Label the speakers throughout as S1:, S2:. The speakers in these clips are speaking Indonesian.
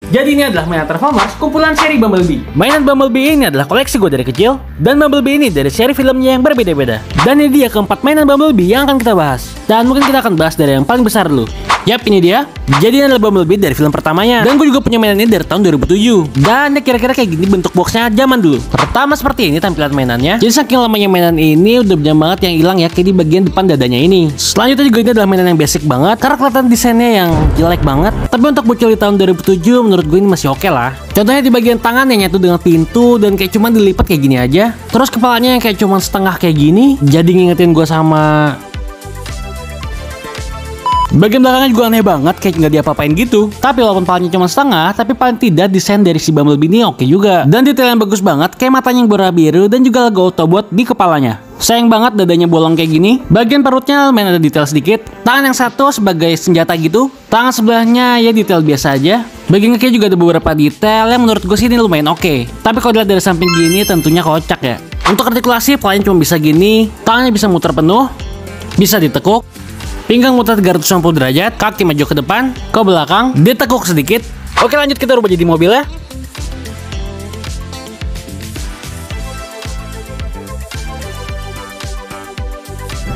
S1: Jadi ini adalah mainan Transformers kumpulan seri Bumblebee. Mainan Bumblebee ini adalah koleksi gue dari kecil, dan Bumblebee ini dari seri filmnya yang berbeda-beda. Dan ini dia keempat mainan Bumblebee yang akan kita bahas. Dan mungkin kita akan bahas dari yang paling besar dulu. Yap, ini dia. Jadi ini adalah Bumblebee dari film pertamanya. Dan gue juga punya mainan ini dari tahun 2007. Dan ya kira-kira kayak gini bentuk boxnya zaman dulu. Pertama seperti ini tampilan mainannya. Jadi saking lamanya mainan ini udah banyak banget yang hilang ya, kayak di bagian depan dadanya ini. Selanjutnya juga ini adalah mainan yang basic banget, karena kelihatan desainnya yang jelek banget. Tapi untuk bocil di tahun 2007 menurut gue ini masih oke lah. Contohnya di bagian tangan yang nyatu dengan pintu dan kayak cuman dilipat kayak gini aja. Terus kepalanya yang kayak cuman setengah kayak gini. Jadi ngingetin gue sama bagian belakangnya juga aneh banget, kayak nggak diapa-apain gitu. Tapi walaupun palanya cuma setengah, tapi paling tidak desain dari si Bumblebee ini oke juga. Dan detail yang bagus banget, kayak matanya yang berwarna biru dan juga logo Autobot di kepalanya. Sayang banget dadanya bolong kayak gini. Bagian perutnya main ada detail sedikit. Tangan yang satu sebagai senjata gitu. Tangan sebelahnya ya detail biasa aja. Bagian kaki juga ada beberapa detail yang menurut gue sih ini lumayan oke. Tapi kalau dilihat dari samping gini tentunya kocak ya. Untuk artikulasi palanya cuma bisa gini. Tangannya bisa muter penuh, bisa ditekuk. Pinggang muter 360 derajat, kaki maju ke depan, ke belakang, ditekuk sedikit. Oke, lanjut kita rubah jadi mobil ya.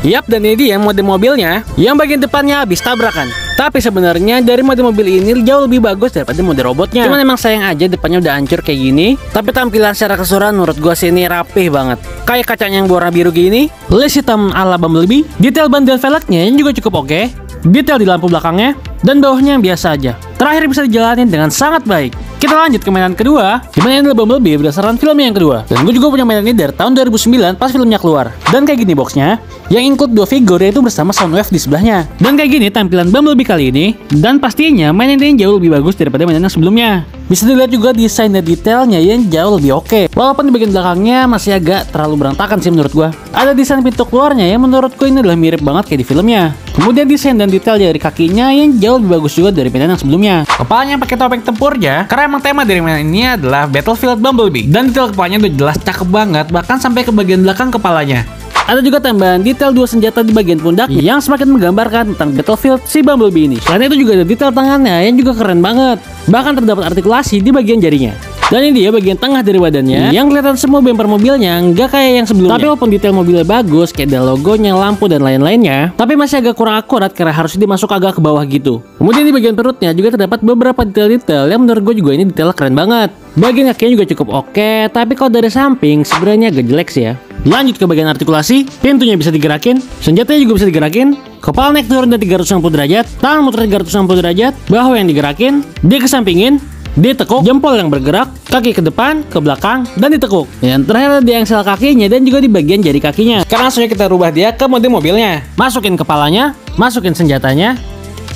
S1: Yap, dan ini dia mode mobilnya yang bagian depannya habis tabrakan. Tapi sebenarnya dari mode mobil ini jauh lebih bagus daripada mode robotnya. Cuman emang sayang aja depannya udah hancur kayak gini. Tapi tampilan secara keseluruhan menurut gua sih ini rapih banget. Kayak kacanya yang berwarna biru gini, les hitam ala Bumblebee, detail ban dan velgnya yang juga cukup oke, detail di lampu belakangnya, dan bawahnya yang biasa aja. Terakhir bisa dijalanin dengan sangat baik. Kita lanjut ke mainan kedua, dimana ini adalah Bumblebee berdasarkan filmnya yang kedua. Dan gue juga punya mainan ini dari tahun 2009 pas filmnya keluar. Dan kayak gini boxnya, yang include dua figur yaitu bersama Soundwave di sebelahnya. Dan kayak gini tampilan Bumblebee kali ini. Dan pastinya mainan ini jauh lebih bagus daripada mainan yang sebelumnya. Bisa dilihat juga desain dan detailnya yang jauh lebih oke. Walaupun di bagian belakangnya masih agak terlalu berantakan sih menurut gua. Ada desain pintu keluarnya yang menurutku ini adalah mirip banget kayak di filmnya. Kemudian desain dan detail dari kakinya yang jauh lebih bagus juga dari mainan yang sebelumnya. Kepalanya pakai topeng tempurnya, karena emang tema dari mainan ini adalah Battlefield Bumblebee. Dan detail kepalanya udah jelas cakep banget, bahkan sampai ke bagian belakang kepalanya. Ada juga tambahan detail dua senjata di bagian pundak yang semakin menggambarkan tentang Battlefield si Bumblebee ini. Selain itu juga ada detail tangannya yang juga keren banget. Bahkan terdapat artikulasi di bagian jarinya. Dan ini dia bagian tengah dari badannya yang kelihatan semua bumper mobilnya nggak kayak yang sebelumnya. Tapi walaupun detail mobilnya bagus, kayak ada logonya, lampu dan lain-lainnya, tapi masih agak kurang akurat karena harus dimasuk agak ke bawah gitu. Kemudian di bagian perutnya juga terdapat beberapa detail-detail yang menurut gue juga ini detail keren banget. Bagian kakinya juga cukup oke, tapi kalau dari samping sebenarnya agak jelek sih ya. Lanjut ke bagian artikulasi, pintunya bisa digerakin, senjatanya juga bisa digerakin, kepala naik turun dari 360 derajat, tangan muter 360 derajat, bahu yang digerakin, dikesampingin, ditekuk, jempol yang bergerak, kaki ke depan, ke belakang, dan ditekuk. Yang terakhir ada di engsel kakinya dan juga di bagian jari kakinya. Sekarang langsung kita rubah dia ke mode mobilnya. Masukin kepalanya, masukin senjatanya,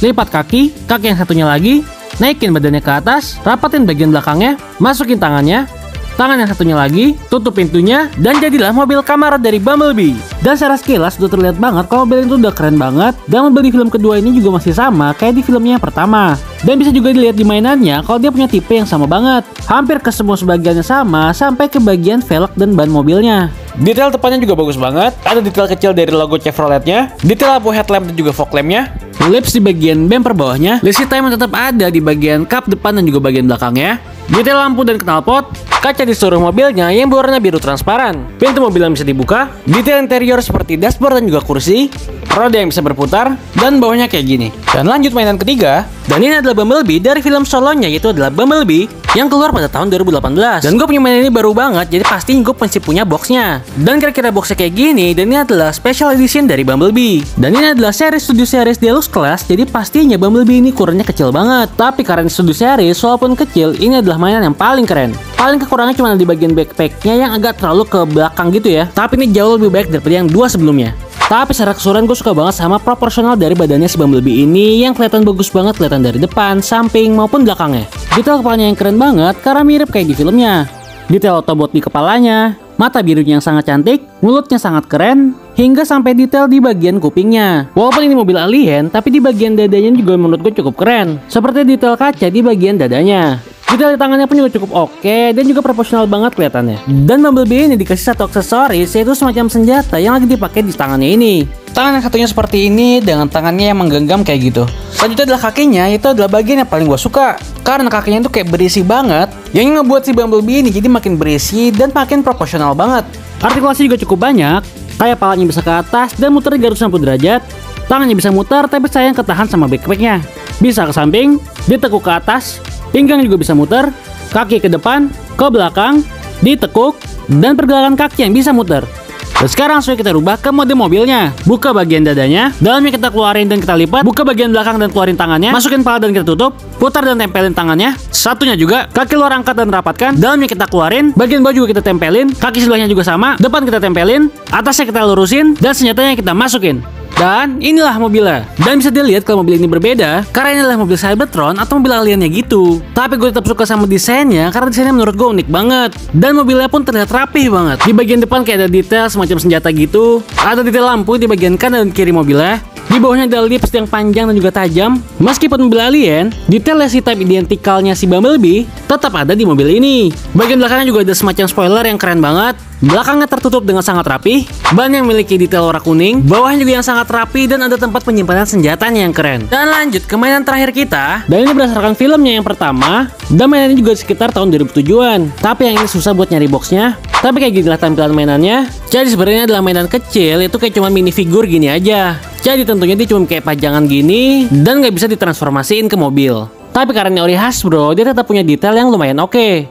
S1: lipat kaki yang satunya lagi, naikin badannya ke atas, rapatin bagian belakangnya, masukin tangan yang satunya lagi, tutup pintunya, dan jadilah mobil Camaro dari Bumblebee. Dan secara sekilas udah terlihat banget kalau mobil itu udah keren banget. Dan mobil di film kedua ini juga masih sama kayak di filmnya yang pertama. Dan bisa juga dilihat di mainannya kalau dia punya tipe yang sama banget. Hampir ke semua sebagiannya sama, sampai ke bagian velg dan ban mobilnya. Detail depannya juga bagus banget. Ada detail kecil dari logo Chevroletnya, detail lampu headlamp dan juga fog lampnya, lips di bagian bumper bawahnya, list hitam yang tetap ada di bagian kap depan dan juga bagian belakangnya, detail lampu dan knalpot, kaca di seluruh mobilnya yang berwarna biru transparan, pintu mobil yang bisa dibuka, detail interior seperti dashboard dan juga kursi, roda yang bisa berputar, dan bawahnya kayak gini. Dan lanjut mainan ketiga, dan ini adalah Bumblebee dari film solonya, yaitu adalah Bumblebee yang keluar pada tahun 2018. Dan gue punya mainan ini baru banget, jadi pasti gue mesti punya boxnya. Dan kira-kira boxnya kayak gini, dan ini adalah special edition dari Bumblebee. Dan ini adalah series Studio Series Deluxe Class, jadi pastinya Bumblebee ini ukurannya kecil banget. Tapi karena Studio Series, walaupun kecil, ini adalah mainan yang paling keren. Paling kekurangannya cuma di bagian backpacknya yang agak terlalu ke belakang gitu ya. Tapi ini jauh lebih baik daripada yang dua sebelumnya. Tapi secara keseluruhan gue suka banget sama proporsional dari badannya si Bumblebee ini yang kelihatan bagus banget, kelihatan dari depan, samping maupun belakangnya. Detail kepalanya yang keren banget karena mirip kayak di filmnya. Detail Autobot di kepalanya, mata birunya yang sangat cantik, mulutnya sangat keren, hingga sampai detail di bagian kupingnya. Walaupun ini mobil alien, tapi di bagian dadanya juga menurut gue cukup keren. Seperti detail kaca di bagian dadanya. Detail di tangannya pun juga cukup oke dan juga proporsional banget kelihatannya. Dan Bumblebee ini dikasih satu aksesoris, yaitu semacam senjata yang lagi dipakai di tangannya ini. Tangan yang satunya seperti ini dengan tangannya yang menggenggam kayak gitu. Selanjutnya adalah kakinya, itu adalah bagian yang paling gue suka. Karena kakinya itu kayak berisi banget, yang ngebuat si Bumblebee ini jadi makin berisi dan makin proporsional banget. Artikulasi juga cukup banyak, kayak palanya bisa ke atas dan muter 360 derajat. Tangannya bisa muter tapi sayang ketahan sama backpacknya. Bisa ke samping, ditekuk ke atas, pinggang juga bisa muter, kaki ke depan, ke belakang, ditekuk, dan pergerakan kaki yang bisa muter. Dan sekarang langsung kita rubah ke mode mobilnya. Buka bagian dadanya, dalamnya kita keluarin dan kita lipat. Buka bagian belakang dan keluarin tangannya. Masukin pala dan kita tutup. Putar dan tempelin tangannya. Satunya juga, kaki luar angkat dan rapatkan. Dalamnya kita keluarin, bagian bawah juga kita tempelin. Kaki sebelahnya juga sama, depan kita tempelin, atasnya kita lurusin, dan senjatanya kita masukin. Dan inilah mobilnya. Dan bisa dilihat kalau mobil ini berbeda, karena ini adalah mobil Cybertron atau mobil aliennya gitu. Tapi gue tetap suka sama desainnya, karena desainnya menurut gue unik banget. Dan mobilnya pun terlihat rapih banget. Di bagian depan kayak ada detail semacam senjata gitu. Ada detail lampu di bagian kanan dan kiri mobilnya. Di bawahnya ada lips yang panjang dan juga tajam. Meskipun mobil alien, detail si type identikalnya si Bumblebee tetap ada di mobil ini. Bagian belakangnya juga ada semacam spoiler yang keren banget. Belakangnya tertutup dengan sangat rapi. Ban yang memiliki detail warna kuning. Bawahnya juga yang sangat rapi dan ada tempat penyimpanan senjatanya yang keren. Dan lanjut ke mainan terakhir kita. Dan ini berdasarkan filmnya yang pertama. Dan mainannya juga sekitar tahun 2007-an. Tapi yang ini susah buat nyari boxnya. Tapi kayak ginilah tampilan mainannya. Jadi sebenarnya adalah mainan kecil, itu kayak cuma minifigur gini aja. Jadi tentunya dia cuma kayak pajangan gini dan nggak bisa ditransformasiin ke mobil. Tapi karena ori Hasbro, dia tetap punya detail yang lumayan oke.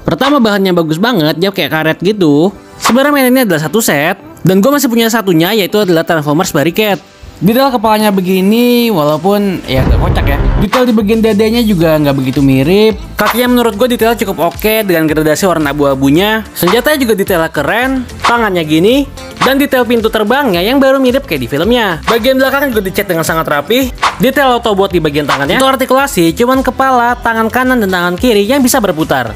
S1: Pertama bahannya bagus banget, dia kayak karet gitu. Sebenarnya mainan ini adalah satu set, dan gue masih punya satunya, yaitu adalah Transformers Barricade. Detail kepalanya begini, walaupun ya agak kocak ya. Detail di bagian dadanya juga nggak begitu mirip. Kakinya menurut gue detailnya cukup oke dengan gradasi warna abu-abunya. Senjatanya juga detailnya keren. Tangannya gini. Dan detail pintu terbangnya yang baru mirip kayak di filmnya. Bagian belakang juga dicat dengan sangat rapi. Detail Autobot di bagian tangannya. Untuk artikulasi, cuman kepala, tangan kanan, dan tangan kiri yang bisa berputar.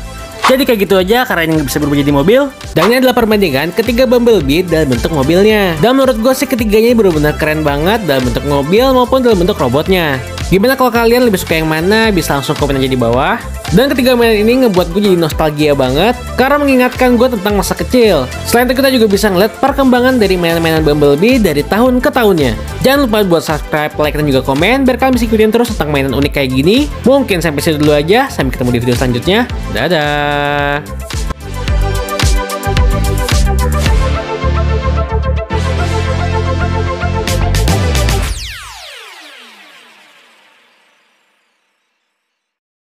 S1: Jadi kayak gitu aja karena ini bisa berubah jadi mobil. Dan ini adalah perbandingan ketiga Bumblebee dalam bentuk mobilnya. Dan menurut gue sih ketiganya benar-benar keren banget dalam bentuk mobil maupun dalam bentuk robotnya. Gimana kalau kalian lebih suka yang mana? Bisa langsung komen aja di bawah. Dan ketiga mainan ini ngebuat gue jadi nostalgia banget karena mengingatkan gue tentang masa kecil. Selain itu kita juga bisa ngeliat perkembangan dari mainan-mainan Bumblebee dari tahun ke tahunnya. Jangan lupa buat subscribe, like, dan juga komen biar kalian bisa ikutin terus tentang mainan unik kayak gini. Mungkin sampai situ dulu aja. Sampai ketemu di video selanjutnya. Dadah.